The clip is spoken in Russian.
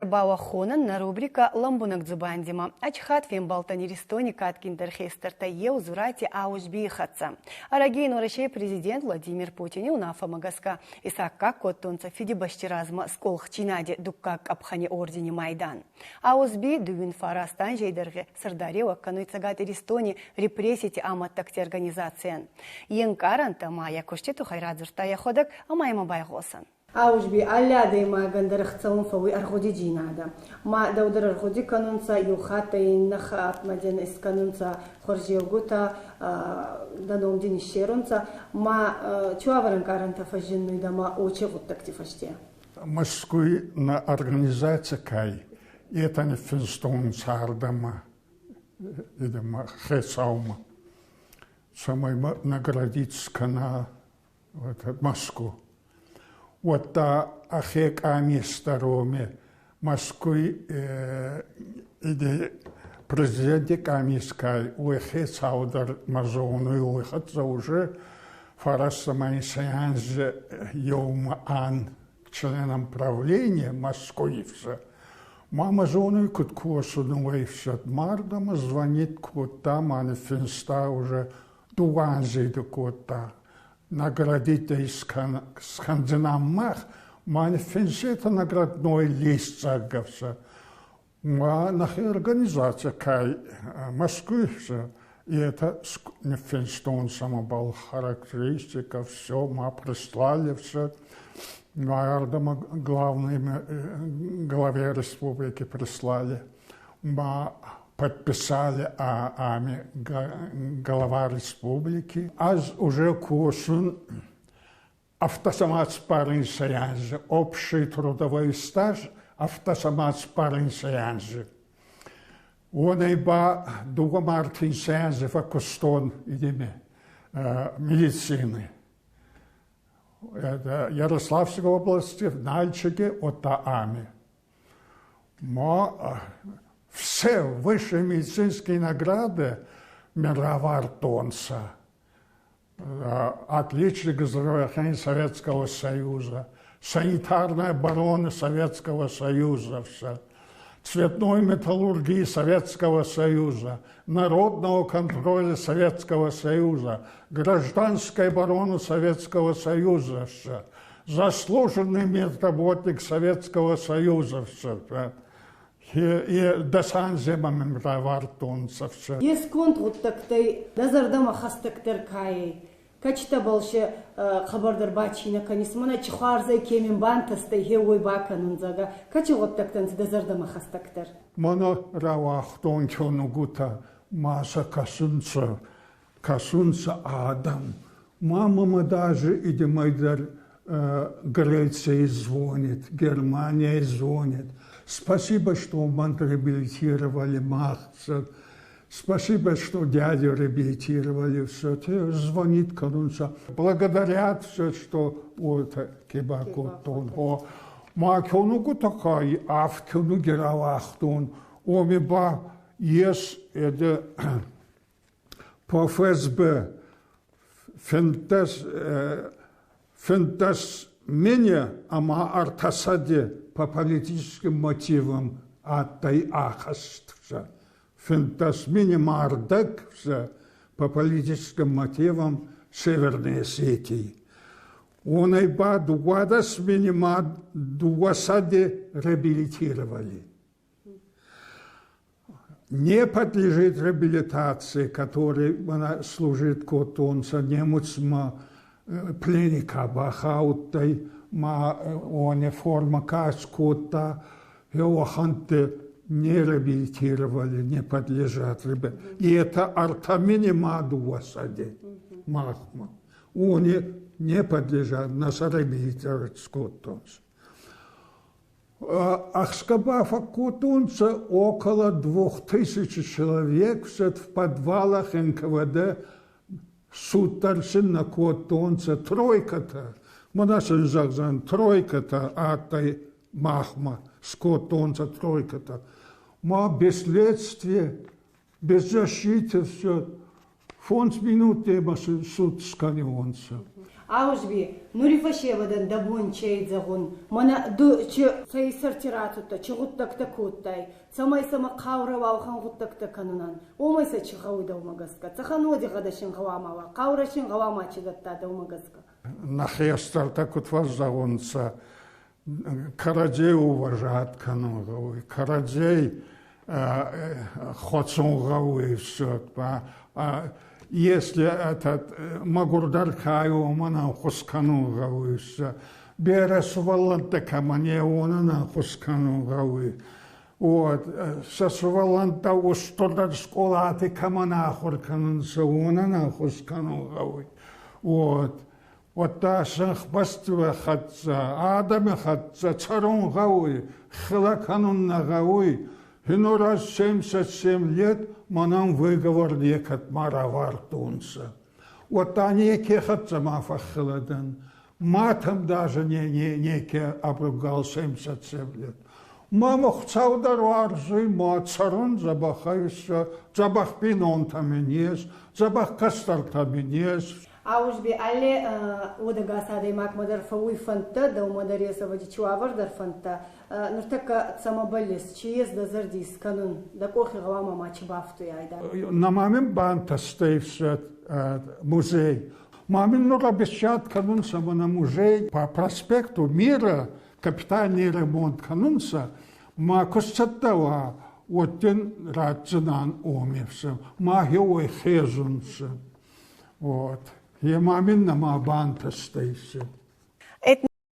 Бауахонын на рубрика «Ламбунак дзубандима». Ачхат фембалтани рестони каткиндер хестерта еу зурати аужби хатса. Арагейн Россия президент Владимир Путин унафа магаска. Исакка коттонца фидибашчиразма сколх чинаде дуккак абхани ордени Майдан. Аузби дуин фарастан жейдерге сырдарева кануйцагат рестони репрессити аматтакти организациен. Янкаранта мая коштету хайрадзуртая ходак амайма байгосан. Аужби аляды ма гандарах цалунфовый архуди джинада. Ма даудер архуди канунца юхата и наха атмаден из канунца хоржиогута даном дин шерунца. Ма чуаваран каранта фажинну да ма очи вот такти фаште. Москвы на организация кай. И это не финстон цардама. Идема хесаума. Самой наградить скана вот Москву. Вот та ахек амистароме Москвы иде президенте камискай уехе саудар мазону и уехаться уже фараса майсеанз йома ан членам правления Москвы все. Мама зону кут курсу нуэйфсят мардама звонит кута манифеста уже дуанзи до кута. Наградить скандинамах, манифестирует наградной лист загався. Нахи организация кай Москвы, и это финстон самобал характеристика, все, мы прислали все. Наверное, главе республики прислали. Мы подписали глава республики. Аз уже курсун автосамат спарринг сеансы, общий трудовой стаж, автосамат спарринг сеансы. Он и ба дугомартин сеансы в Акустон идеме медицины. Это Ярославской области, в Нальчике, от Таами. Все высшие медицинские награды Мировартонца, отличник здравоохранения Советского Союза, санитарной обороны Советского Союза, цветной металлургии Советского Союза, народного контроля Советского Союза, гражданской обороны Советского Союза, заслуженный медработник Советского Союза. И досанзема Мировартонца. Есть контрут такой, назардама хастактер кай. Качта больше хабардар бачина, конечно, на чихарзай кемин бантастай хевой баканунзага. Кача вот так танц назардама хастактер. Мано равахтон чонугута маса касунца Адам. Мама даже идемайдар Греция звонит, Германия звонит. Спасибо, что ман реабилитировали Махца. Спасибо, что дядю реабилитировали. Все это звонит канунца. Благодарят все, что вот кибакутон. Маконугу такой, авкуну геравахтон. Омиба есть это по ФСБ. Фентас меня, ама артасаде по политическим мотивам аттай ахаствса. Фентас меня мардак по политическим мотивам Северной Осетии. Он и ба дуадас меня дуасаде реабилитировали. Не подлежит реабилитации, которой она служит котонца, немецма пленника бахаутай, он форма каскота, его ханты не реабилитировали, не подлежат. И это артамини мадуасаде, махма. Они не подлежат, нас реабилитировать скотонца. Ахскабафа котонца около 2000 человек в подвалах НКВД сутаршин на котонца тройка-то. Монашин загзан тройка-то, атай махма, скотонца тройка-то. Ма без следствия, без защиты все. Фонд минуты суд сканионца. Аужби, нурифашевадан дабун чейдзагун, мана ду че сай сартиратута, чегуттак такуттай, самай сама каура ваухан гуттак таканунан, омайса чехау даумагаска, цаханоди гадашин гавамава, каурашин гавама чедатта даумагаска. Нахестар такут воззагунца, карадей уважат канугавы, карадей хоцунгавы все. Если этот Магурдархаю мана хусканугавы все, бересуваланта камане онана хусканугавы. Вот, сосуваланта устродар сколаты камана хурканунса онана хусканугавы. Вот. Вот та шахбаства хатса, адаме хатса, царун гауи, хилаканун нагауи. Хину раз 77 лет манам выговор лекат маравар тунса. Вот они кехатса мафахиладан. Матом даже не обругал 77 лет. Мама хцаудар варжи, ма царун забахайся, забах пинон таминес, забах кастар таминес. Аужби, але удагасадай мак мадар фауи фанта, да умадареса вадичуавар дар фанта, нуртака самобалис, чиез да зардис канун, да кохи гавама мачи бафту яйда. На мамин банта стоит музей. Мамин нура бесчат канунса на музей по проспекту Мира, капитальный ремонт канунса, ма костаттава, вот тен радзинан омевся, ма геой хезунса. Вот. Я мамин на ма банта стоит.